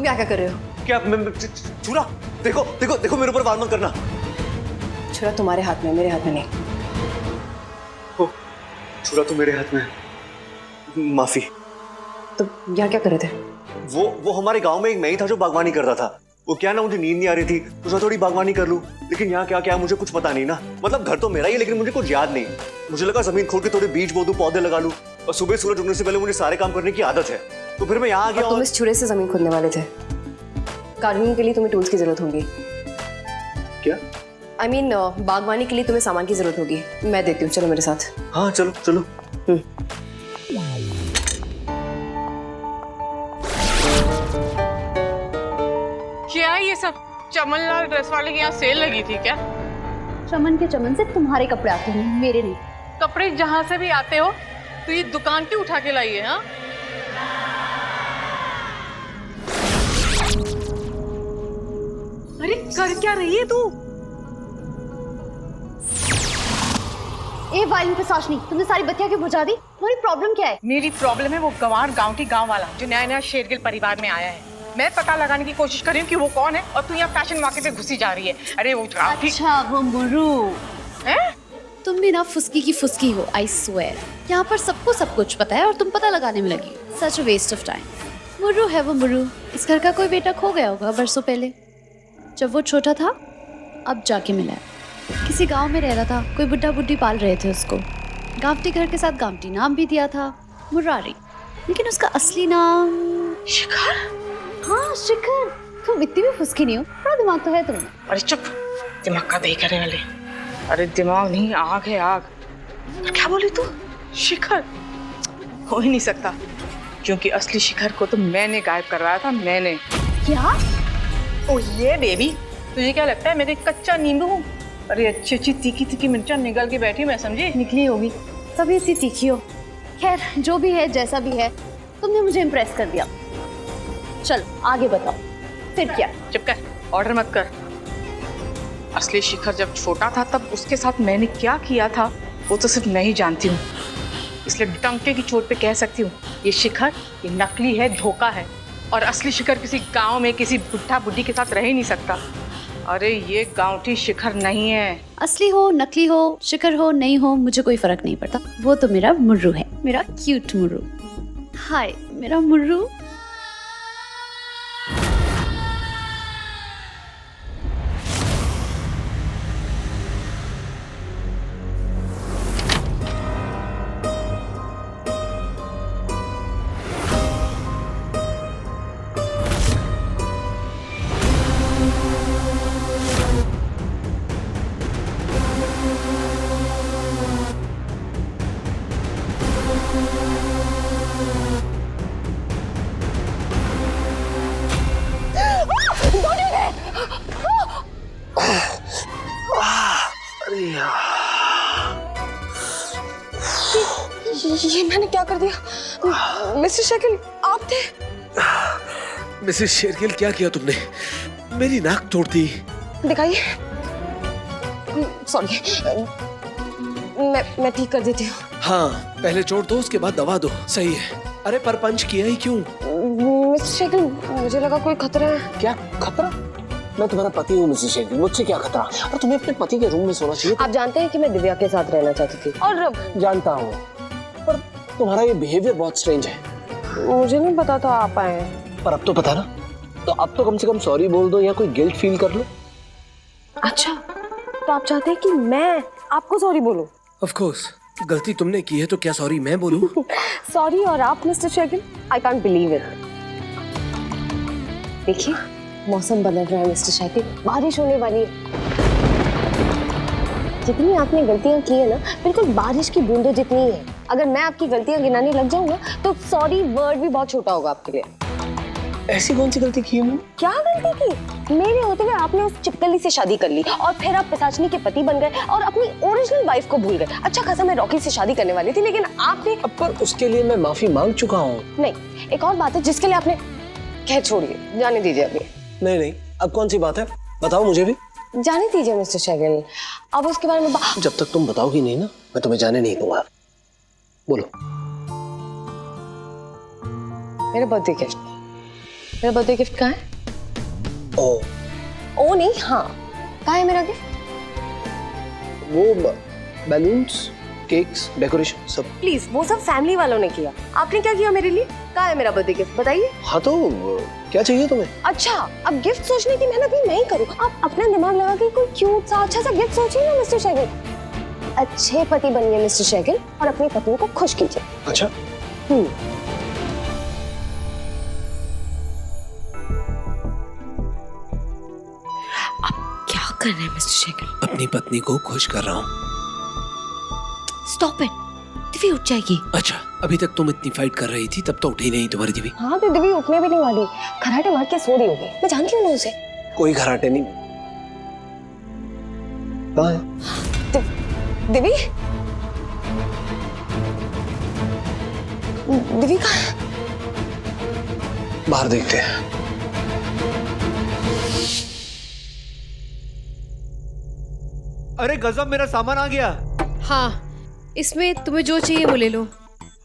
तुम यहाँ क्या कर रहे हो? क्या छुरा? देखो देखो देखो, मेरे ऊपर वार मत करना। छुरा तुम्हारे हाथ में, मेरे हाथ में नहीं। ओ, छुरा तो मेरे हाथ में है। माफी। तुम यहाँ क्या कर रहे थे? वो हमारे गांव में एक मैं ही था जो बागवानी करता था। वो क्या ना, मुझे नींद नहीं आ रही थी तो सोचा थोड़ी बागवानी कर लूं, लेकिन यहाँ क्या क्या मुझे कुछ पता नहीं ना। मतलब घर तो मेरा ही है लेकिन मुझे कुछ याद नहीं। मुझे लगा जमीन खोद के थोड़े बीज बो दूं, पौधे लगा लूं, और सुबह सूरज उगने से पहले मुझे सारे काम करने की आदत है, तो फिर मैं यहाँ आ गया। तुम इस छुरे से जमीन खोदने वाले थे। गार्डनिंग के लिए तुम्हें टूल्स की जरूरत होगी। क्या? I mean, बागवानी के लिए तुम्हें सामान की जरूरत होगी। मैं देती हूँ, चलो मेरे साथ। हाँ चलो चलो। क्या ये सब? चमनलाल ड्रेस वाले की यहाँ सेल लगी थी क्या? चमन के चमन से तुम्हारे कपड़े आते हैं, मेरे नहीं। कपड़े जहाँ से भी आते हो तो ये दुकान क्यों उठा के लाई है? हाँ, अरे कर क्या रही है तू? ए वाइन पिशाचनी, तुमने सारी बत्तियां क्यों बुझा दी? तुम्हारी प्रॉब्लम क्या है? मेरी प्रॉब्लम है वो गंवार गांव वाला जो नया नया शेरगिल परिवार में आया है। मैं पता लगाने की कोशिश कर रही हूँ कि वो कौन है, और तू यहाँ फैशन मार्केट में घुसी जा रही है। अरे वो अच्छा, वो मुर्रू है। तुम भी ना फुसकी की फुसकी हो, आई स्वेयर। यहाँ पर सबको सब कुछ पता है और तुम पता लगाने में लगी। सच अ वेस्ट ऑफ टाइम। मुर्रू है वो मुर्रू। इस घर का कोई बेटा खो गया होगा बरसों पहले, जब वो छोटा था, अब जाके मिला है। किसी गांव में रह रहा था, कोई बुड्ढा बुड्ढी पाल रहे थे उसको। गांवटी घर के साथ गांवटी नाम भी दिया था, मुरारी। लेकिन उसका असली नाम शिखर। हाँ शिखर। तुम इतनी भी फुसकी नहीं हो, बड़ा दिमाग तो है तुम्हें। अरे चुप, दिमाग का दही करने वाले। अरे दिमाग नहीं, आग है आग। क्या बोली तू? शिखर हो ही नहीं सकता, क्योंकि असली शिखर को तो मैंने गायब करवाया था, मैंने। क्या? ओ ये बेबी, तुझे क्या लगता है मैं एक कच्चा नींबू हूँ? अरे अच्छी अच्छी तीखी तीखी मिर्चा निकल के बैठी, मैं समझी निकली होगी, तभी इतनी तीखी हो। खैर जो भी है, जैसा भी है, तुमने मुझे इम्प्रेस कर दिया। चलो आगे बताओ, फिर क्या? चुप कर, ऑर्डर मत कर। असली शिखर जब छोटा था तब उसके साथ मैंने क्या किया था वो तो सिर्फ मैं ही जानती हूँ, इसलिए डंके की चोट पे कह सकती हूँ ये शिखर, ये नकली है, धोखा है। और असली शिखर किसी गांव में किसी बुढ़ा बुढ़ी के साथ रह ही नहीं सकता। अरे ये गांवठी शिखर नहीं है। असली हो, नकली हो, शिखर हो, नहीं हो, मुझे कोई फर्क नहीं पड़ता। वो तो मेरा मुर्रू है, मेरा क्यूट मुर्रू। हाय मेरा मुर्रू। ये मैंने क्या कर दिया? मिस्टर शेरगिल, आप थे? मिसेस शेरगिल, क्या किया तुमने? मेरी नाक तोड़ दी। दिखाइए। सॉरी, मैं ठीक कर देती हूँ। हाँ, पहले चोट दो, उसके बाद दवा दो। सही है। अरे पर पंच किया ही क्यों? मिस्टर शेरगिल, मुझे लगा कोई खतरा है। क्या खतरा? मैं तुम्हारा पति हूँ मिसेस शेरगिल, मुझसे क्या खतरा? और तुम्हें अपने पति के रूम में सोना चाहिए। आप जानते हैं कि मैं दिव्या के साथ रहना चाहती थी। और जानता हूँ, पर तुम्हारा ये बिहेवियर बहुत स्ट्रेंज है। मुझे नहीं पता था आप आए हैं। पर अब तो पता ना, तो अब तो कम से कम सॉरी बोल दो या कोई गिल्ट फील कर लो। अच्छा, तो आप चाहते हैं कि मैं आपको सॉरी बोलूं? ऑफ कोर्स, गलती तुमने की है तो क्या सॉरी मैं बोलूं? सॉरी और आप mister Shergill, I can't believe it. देखिए मौसम बदल रहा है मिस्टर शेरगिल, बारिश होने वाली है। जितनी आपने गलतियां की है ना, बिल्कुल बारिश की बूंदों जितनी है। अगर मैं आपकी गलतियां गिनाने लग जाऊंगा तो सॉरी वर्ड भी बहुत छोटा होगा आपके लिए। ऐसी कौन सी गलती की है मैंने? क्या गलती की? मेरे होते हुए आपने उस चिपकली से शादी कर ली और फिर आप पिशाचनी के पति बन गए और अपनी ओरिजिनल वाइफ को भूल गए। अच्छा खासा मैं रॉकी से शादी करने वाली थी, लेकिन आपने। अब पर उसके लिए मैं माफी मांग चुका हूँ। नहीं, एक और बात है जिसके लिए आपने। खैर छोड़िए, जाने दीजिए अभी। नहीं नहीं, अब कौन सी बात है, बताओ मुझे भी। जाने दीजिए मिस्टर शेरगिल, अब उसके बारे में जब तक तुम बताओगी नहीं ना, मैं तुम्हें जाने नहीं दूंगा। बोलो। मेरा बर्थडे गिफ्ट। मेरा बर्थडे गिफ्ट कहाँ है? ओ ओ नहीं, हाँ कहाँ है मेरा गिफ्ट? वो बैलून्स, केक्स, डेकोरेशन सब। प्लीज, वो सब फैमिली वालों ने किया, आपने क्या किया मेरे लिए? कहाँ है मेरा बर्थडे गिफ्ट, बताइए। हाँ तो क्या चाहिए तुम्हें? अच्छा, अब गिफ्ट सोचने की मेहनत भी मैं ही करूँ? आप अपना दिमाग लगा के कोई क्यूट सा अच्छा सा गिफ्ट सोचिए ना मिस्टर शेगिल। अच्छे पति बनिए मिस्टर शेगिल और अपनी पत्नी को खुश कीजिए। अच्छा क्या कर रहे हैं मिस्टर शेगिल? अपनी पत्नी को खुश कर रहा हूँ। स्टॉप इट, दिव्य उठ जाएगी। अच्छा, अभी तक तुम इतनी फाइट कर रही थी, तब तो उठी नहीं तुम्हारी दिव्य। हाँ तो दिव्य उठने भी नहीं वाली, खराटे मार के सो रही होगी, मैं जानती हूँ ना उसे। कोई घराटे नहीं। कहाँ है? दिव्य दिव्य कहाँ है? बाहर देखते हैं। अरे गजब, मेरा सामान आ गया। हाँ, इसमें तुम्हें जो चाहिए वो ले लो।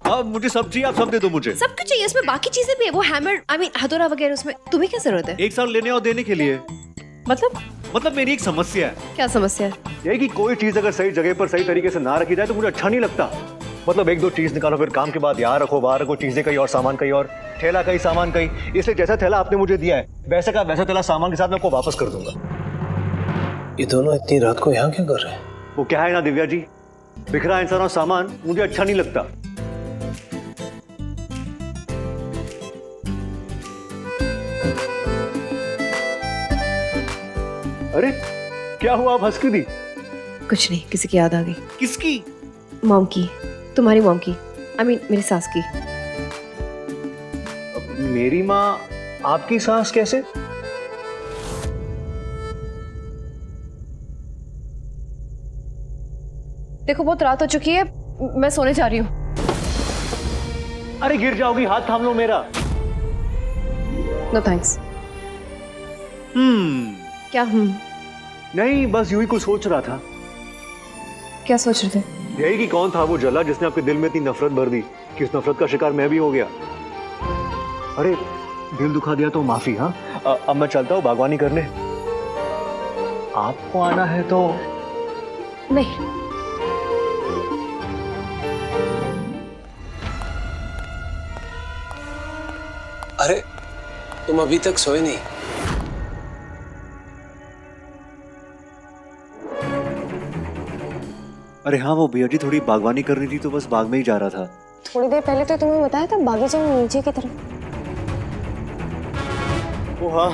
अब मुझे सब चाहिए, आप सब दे दो मुझे। सब कुछ चाहिए, इसमें बाकी चीजें भी है, वो हैमर, आई मीन हथौड़ा वगैरह, उसमें तुम्हें क्या जरूरत है? एक साथ लेने और देने के लिए। मतलब मेरी एक समस्या है, क्या समस्या है? यही कि कोई चीज अगर सही जगह पर सही तरीके से ना रखी जाए तो मुझे अच्छा नहीं लगता। मतलब एक दो चीज निकालो, फिर काम के बाद यहाँ रखो, बाहर रखो, चीजें कहीं और, सामान कहीं और, थैला कहीं, सामान कहीं। इसलिए जैसा थैला आपने मुझे दिया है वैसे का वैसा थैला सामान के साथ मैं आपको वापस कर दूंगा। ये दोनों इतनी रात को यहाँ क्या कर रहे हैं? वो क्या है ना दिव्या जी, बिखरा इंसान और सामान मुझे अच्छा नहीं लगता। अरे क्या हुआ, आप हंस क्यों दी? कुछ नहीं, किसी की याद आ गई। किसकी? मॉम की, तुम्हारी मॉम की, आई मीन मेरी सास की। मेरी माँ आपकी सास कैसे? देखो बहुत रात हो चुकी है, मैं सोने जा रही हूँ। अरे गिर जाओगी, हाथ थाम लो मेरा। No thanks. क्या नहीं, बस यूं ही कुछ सोच रहा था। क्या सोच रहे थे? यही कि कौन था वो जला जिसने आपके दिल में इतनी नफरत भर दी कि उस नफरत का शिकार मैं भी हो गया। अरे दिल दुखा दिया तो माफी। हाँ, अब मैं चलता हूँ बागवानी करने, आपको आना है तो। नहीं, अरे तुम अभी तक सोए नहीं? अरे हाँ, वो भैया जी थोड़ी बागवानी करनी थी तो बस बाग में ही जा रहा था। थोड़ी देर पहले तो तुम्हें बताया था बागीचे में नीचे की तरफ। ओ हाँ,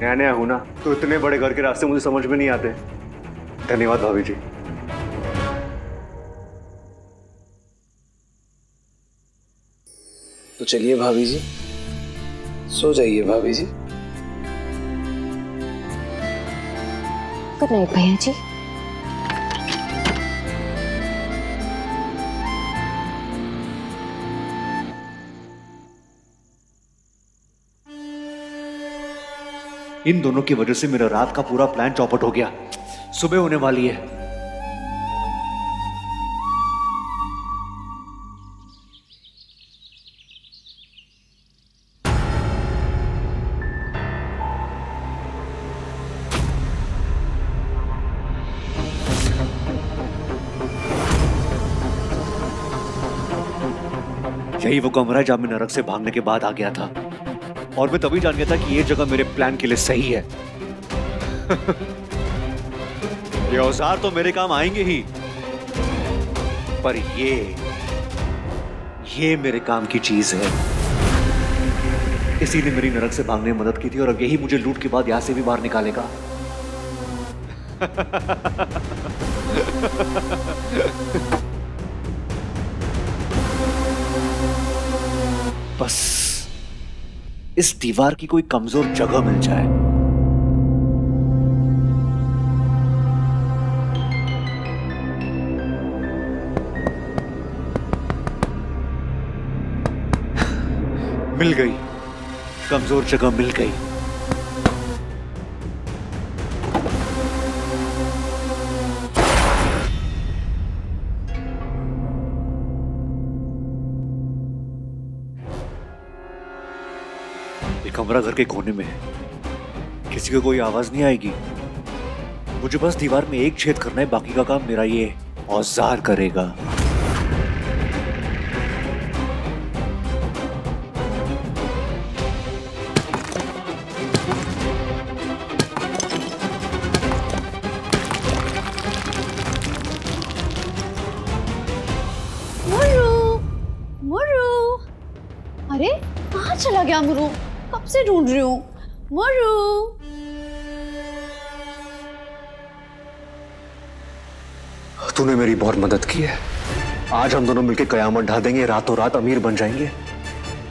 नया नया हूं ना, तो इतने बड़े घर के रास्ते मुझे समझ में नहीं आते। धन्यवाद भाभी जी। तो चलिए भाभी जी, सो जाइए भाभी जी। गुड नाइट भैया जी। इन दोनों की वजह से मेरा रात का पूरा प्लान चौपट हो गया। सुबह होने वाली है। यही वो कमरा जहां मैं नरक से भागने के बाद आ गया था, और मैं तभी जान गया था कि ये जगह मेरे प्लान के लिए सही है। ये औजार तो मेरे काम आएंगे ही, पर ये मेरे काम की चीज है। इसी ने मेरी नरक से भागने में मदद की थी, और अब यही मुझे लूट के बाद यहां से भी बाहर निकालेगा। बस इस दीवार की कोई कमजोर जगह मिल जाए। मिल गई, कमजोर जगह मिल गई। कमरा घर के कोने में है, किसी को कोई आवाज नहीं आएगी। मुझे बस दीवार में एक छेद करना है, बाकी का काम मेरा ये औजार करेगा। मुर्रू, मुर्रू, अरे कहाँ चला गया मुर्रू? कब से ढूंढ रही हूँ मुर्रू। तूने मेरी बहुत मदद की है। आज हम दोनों मिलकर कयामत ढा देंगे, रातों रात अमीर बन जाएंगे।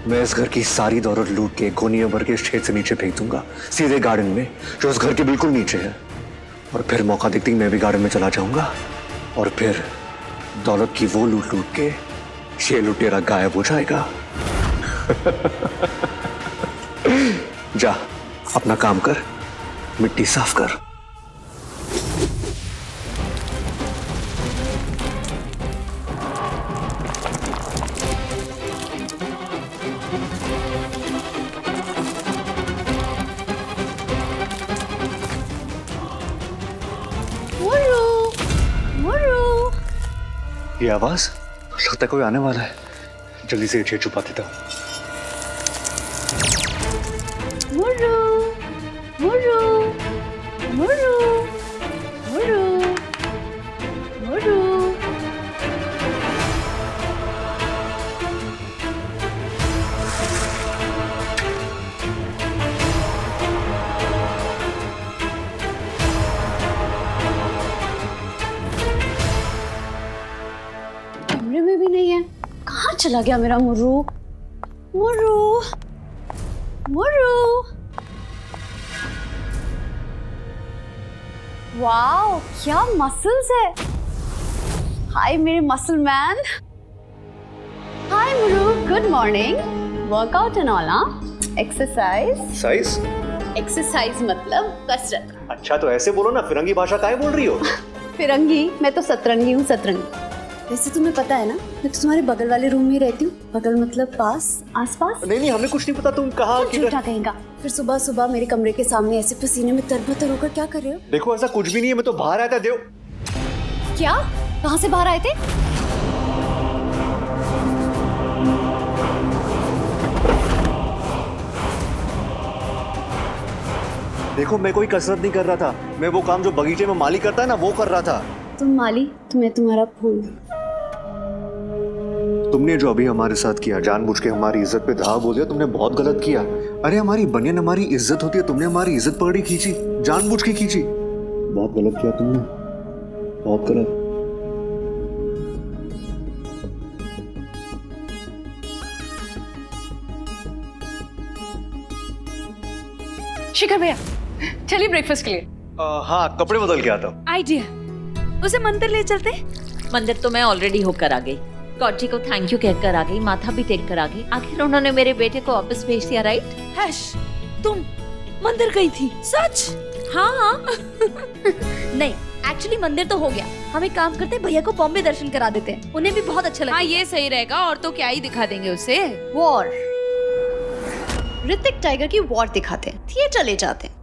मैं इस घर की सारी दौलत लूट के गोनिया भर के इस छेद से नीचे फेंक दूंगा, सीधे गार्डन में जो इस घर के बिल्कुल नीचे है। और फिर मौका देखते ही मैं भी गार्डन में चला जाऊंगा और फिर दौलत की वो लूट लूट के ये लुटेरा गायब हो जाएगा। जा अपना काम कर, मिट्टी साफ कर। मुर्रू, मुर्रू, ये आवाज, लगता है कोई आने वाला है। जल्दी से ये छेद छुपा देता हूँ। मुर्रू, मुर्रू, मुर्रू, मुर्रू, मुर्रू। कमरे में भी नहीं है। कहाँ चला गया मेरा मुर्रू? मुर्रू, मुर्रू। वाओ, क्या मसल्स है। हाय मेरे muscle man. Hi Murru, good morning. Workout and all, exercise. Size? Exercise मतलब कसरत। अच्छा तो ऐसे बोलो ना, फिरंगी भाषा काहे बोल रही हो? फिरंगी? मैं तो सतरंगी हूँ, सतरंगी। वैसे तुम्हें पता है ना, मैं तो तुम्हारे बगल वाले रूम में रहती हूँ। बगल मतलब पास, आसपास। नहीं हमें कुछ नहीं पता। तुम कहाँ झूठा कहेगा। फिर सुबह सुबह मेरे कमरे के सामने ऐसे पसीने में तरबतर होकर क्या कर रहे हो? देखो ऐसा कुछ भी नहीं है, मैं तो बाहर आया था। देव, क्या? कहाँ से बाहर आए थे? देखो मैं कोई कसरत नहीं कर रहा था। मैं वो काम जो बगीचे में माली करता है ना, वो कर रहा था। तुम माली तो मैं तुम्हारा फूल। तुमने जो अभी हमारे साथ किया, जानबूझ के हमारी इज्जत पे धावा बोल दिया, तुमने बहुत गलत किया। अरे हमारी बनियान हमारी इज्जत होती है, तुमने हमारी इज्जत पकड़ी खींची, जानबूझ के खींची। बहुत गलत किया तुमने, बहुत गलत। शिखर भैया, चलिए ब्रेकफास्ट के लिए। हाँ कपड़े बदल के आता हूँ। आइडिया, उसे मंदिर ले चलते। मंदिर तो मैं ऑलरेडी होकर आ गई। गॉड जी को थैंक यू कहकर आ गई, माथा भी टेक कर आ गई। आखिर उन्होंने मेरे बेटे को वापस भेज दिया, राइट? हैश, तुम मंदिर गई थी? सच? हाँ। नहीं, एक्चुअली मंदिर तो हो गया। हम एक काम करते हैं, भैया को बॉम्बे दर्शन करा देते हैं, उन्हें भी बहुत अच्छा लगेगा। हाँ ये सही रहेगा। और तो क्या ही दिखा देंगे उसे। वॉर, ऋतिक टाइगर की वॉर दिखाते हैं, थिएटर ले जाते हैं।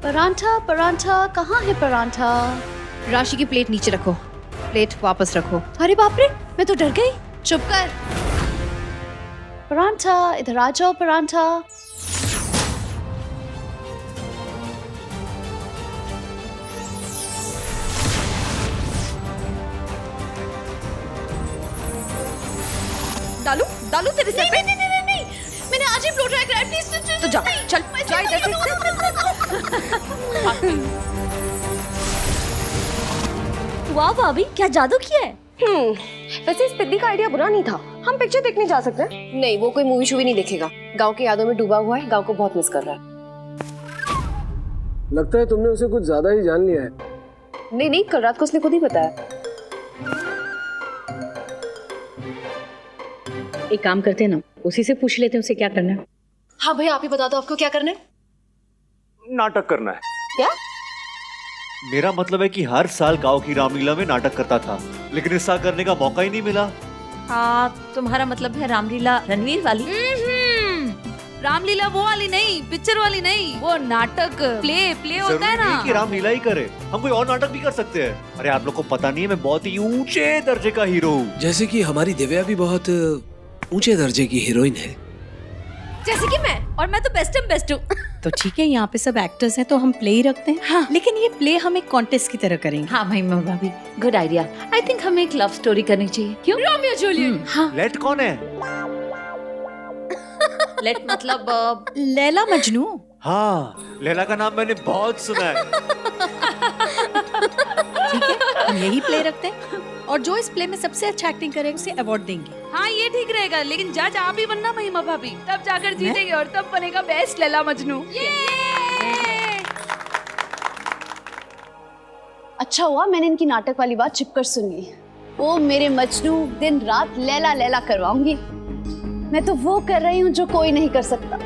परांठा, परांठा कहाँ है परांठा? राशि की प्लेट नीचे रखो, प्लेट वापस रखो। अरे बाप रे, मैं तो डर गई। चुप कर। परांठा, इधर आ जाओ परांठा। डालू डालू तेरे सर पे। नहीं, मैंने आज ही फ्लो ट्राई कराया। प्लीज तो जा, चल जा इधर से। वाह भाभी, क्या जादू किया है। वैसे इस पिद्दी का आइडिया बुरा नहीं था। हम पिक्चर देखने जा सकते हैं। नहीं, वो कोई मूवी शूवी नहीं देखेगा। गांव की यादों में डूबा हुआ है, गांव को बहुत मिस कर रहा है। लगता है तुमने उसे कुछ ज्यादा ही जान लिया है। नहीं, कल रात को उसने खुद ही बताया। एक काम करते हैं ना, उसी से पूछ लेते हैं उसे क्या करना है। हाँ भैया, आप ही बता दो आपको क्या करना है। नाटक करना है। क्या? मेरा मतलब है कि हर साल गांव की रामलीला में नाटक करता था, लेकिन इस साल करने का मौका ही नहीं मिला। तुम्हारा मतलब है रामलीला रणवीर वाली? रामलीला वो वाली नहीं, पिक्चर वाली नहीं, वो नाटक प्ले होता है जरूरी नहीं कि ना। रामलीला ही करे, हम कोई और नाटक भी कर सकते हैं। अरे आप लोग को पता नहीं है, मैं बहुत ही ऊंचे दर्जे का हीरो हूँ। जैसे कि हमारी दिव्या भी बहुत ऊंचे दर्जे की हीरोइन है। जैसे कि मैं, और मैं तो बेस्ट हूँ। तो ठीक है, यहाँ पे सब एक्टर्स हैं तो हम प्ले ही रखते हैं। हाँ। लेकिन ये प्ले हम एक कॉन्टेस्ट की तरह करेंगे। हाँ महिमा भाभी, गुड आइडिया। आई थिंक हमें एक लव स्टोरी करनी चाहिए। क्यों? Romeo Juliet. हाँ, लेट कौन है? लेट मतलब लैला मजनू। हाँ, लैला का नाम मैंने बहुत सुना है। ठीक है, हम यही प्ले रखते हैं और जो इस प्ले में सबसे अच्छा एक्टिंग करेगा उसे अवार्ड देंगे। हाँ ये ठीक रहेगा, लेकिन जज आप ही बनना महिमा भाभी, तब जाकर जीतेंगे और तब बनेगा बेस्ट लैला मजनू। अच्छा हुआ मैंने इनकी नाटक वाली बात छिपकर सुन ली। वो मेरे मजनू दिन रात लैला लैला करवाऊंगी। मैं तो वो कर रही हूँ जो कोई नहीं कर सकता।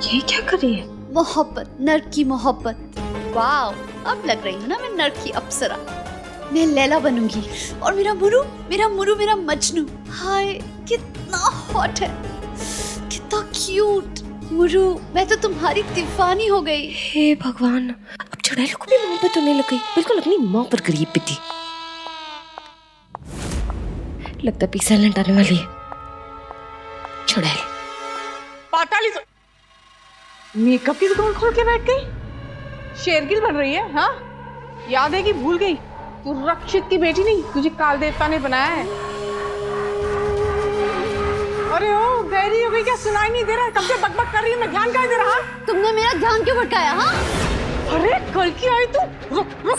ये क्या कर रही है? मोहब्बत, नर्क की मोहब्बत। वाओ, अब लग रही हूँ ना मैं नर्क की अप्सरा। मैं लैला बनूंगी और मेरा मुरू मेरा मजनू। हाय कितना हॉट है, कितना क्यूट मुरू। मैं तो तुम्हारी दीवानी हो गई। हे भगवान, अब चुड़ैल को भी मोहब्बत होने लग गई, बिल्कुल अपनी माँ पर गरीब बिती। लगता पी साइलेंट आने वाली है। चुड़ैल पाताली तो मेकअप की दुकान खोल के बैठ गई। शेरगिल बन रही है। हाँ, याद है कि भूल गई, तू रक्षित की बेटी नहीं, तुझे काल देवता ने बनाया है। अरे ओ गहरी हो गई क्या? सुनाई नहीं दे रहा? कब से बकबक कर रही हूँ मैं, ध्यान कहाँ दे रहा? तुमने मेरा ध्यान क्यों भटकाया? हाँ, अरे कल की आई तू। रुक रुक,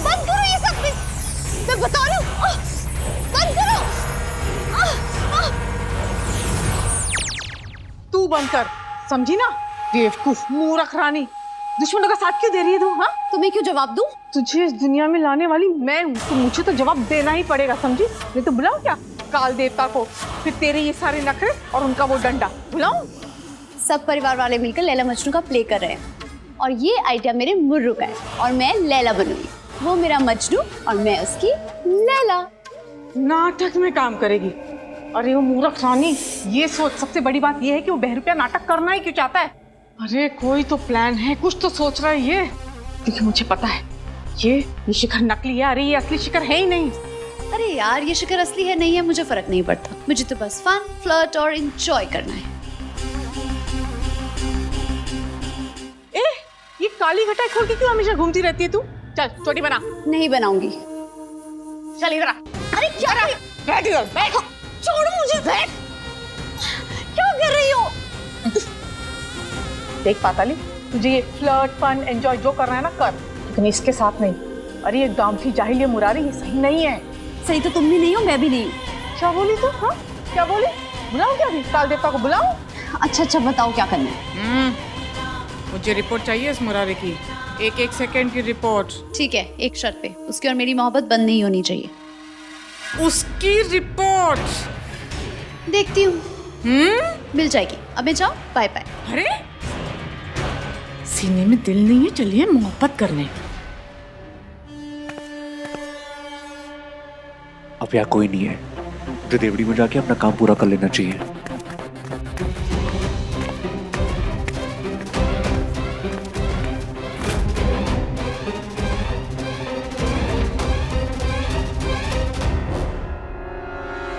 बंद करो ये सब। मैं बता रही हूँ, बंद करो। तू बंद कर, समझी ना? बेवकूफ मूर्ख रानी, दुश्मनों का साथ क्यों दे रही है तू? हाँ, तुम्हें क्यों जवाब दूं? तुझे इस दुनिया में लाने वाली मैं हूँ, तो मुझे तो जवाब देना ही पड़ेगा, समझी? नहीं तो बुलाऊं क्या काल देवता को? फिर तेरे ये सारे नखरे और उनका वो डंडा बुलाऊं? सब परिवार वाले मिलकर लैला मजनू का प्ले कर रहे हैं और ये आइडिया मेरे मुर्रू का है और मैं लैला बनूंगी। वो मेरा मजनू और मैं उसकी लैला। नाटक में काम करेगी? अरे वो मूर्ख रानी, ये सोच, सबसे बड़ी बात ये है कि वो बहरूपिया नाटक करना ही क्यों चाहता है? अरे कोई तो प्लान है, कुछ तो सोच रहा है ये, क्योंकि मुझे पता है ये शिखर नकली है। अरे ये असली शिखर है ही नहीं। अरे यार, ये शिखर असली है नहीं है मुझे फर्क नहीं पड़ता, मुझे तो बस फन, फ्लर्ट और एंजॉय करना है। ये काली घटाई खोल के क्यों हमेशा घूमती रहती है तू? चल छोटी बना। नहीं बनाऊंगी। चल इधर आ। अरे क्या बैठ इधर, बैठ। छोड़ो मुझे, बैठ। क्या कर रही हो? देख पाताली, तुझे ये फ्लर्ट, फन, एंजॉय जो करना है ना कर, लेकिन इसके साथ नहीं। अरे ये गांव जाहिल ये मुरारी, ये सही नहीं है। सही तो तुम भी नहीं हो, मैं भी नहीं हूँ। क्या बोली तू? हाँ क्या बोली? बुलाऊं क्या? काल देवता को बुलाऊं? अच्छा बताओ क्या करना है। मुझे रिपोर्ट चाहिए इस मुरारी की, एक सेकंड की रिपोर्ट। ठीक है, एक शर्त पे, उसकी और मेरी मोहब्बत बंद नहीं होनी चाहिए। उसकी रिपोर्ट देखती हूँ। मिल जाएगी। अब मैं जाऊँ, बाय बाय। अरे सीने में दिल नहीं है, चलिए मोहब्बत करने। अब यहाँ कोई नहीं है, मुझे देवड़ी में जाके अपना काम पूरा कर लेना चाहिए।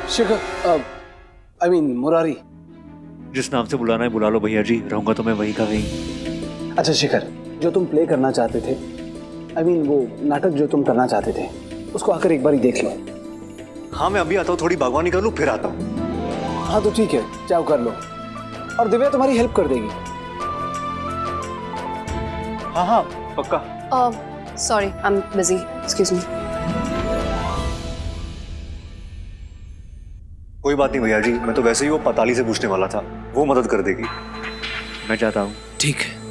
शिखर, आई मीन मुरारी। जिस नाम से बुलाना है बुला लो भैया जी, रहूंगा तो मैं वहीं का वहीं। अच्छा शिखर, जो तुम प्ले करना चाहते थे, आई मीन वो नाटक जो तुम करना चाहते थे, उसको आकर एक बार देख लो। हाँ मैं अभी आता हूँ, थोड़ी बागवानी कर लूँ फिर आता हूँ। हाँ तो ठीक है, जाओ कर लो, और दिव्या तुम्हारी हेल्प कर देगी। हाँ हाँ पक्का। Sorry, I am busy, excuse me. कोई बात नहीं भैया जी, मैं तो वैसे ही वो पाताली से पूछने वाला था, वो मदद कर देगी। मैं जाता हूँ। ठीक है।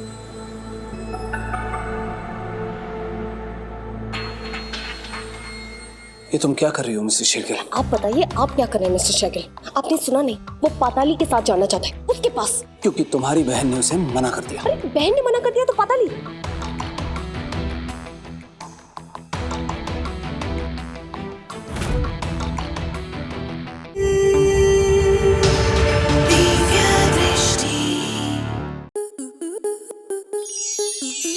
ये तुम क्या कर रही हो मिसेस शेरगिल? आप बताइए, आप क्या कर रहे हैं मिस्टर शेरगिल? आपने सुना नहीं, वो पाताली के साथ जाना चाहता है, उसके पास। क्योंकि तुम्हारी बहन ने उसे मना कर दिया। अरे बहन ने मना कर दिया तो पाताली?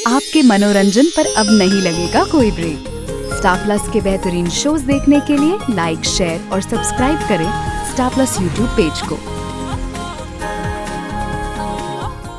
आपके मनोरंजन पर अब नहीं लगेगा कोई ब्रेक। स्टार प्लस के बेहतरीन शोज देखने के लिए लाइक, शेयर और सब्सक्राइब करें स्टार प्लस यूट्यूब पेज को।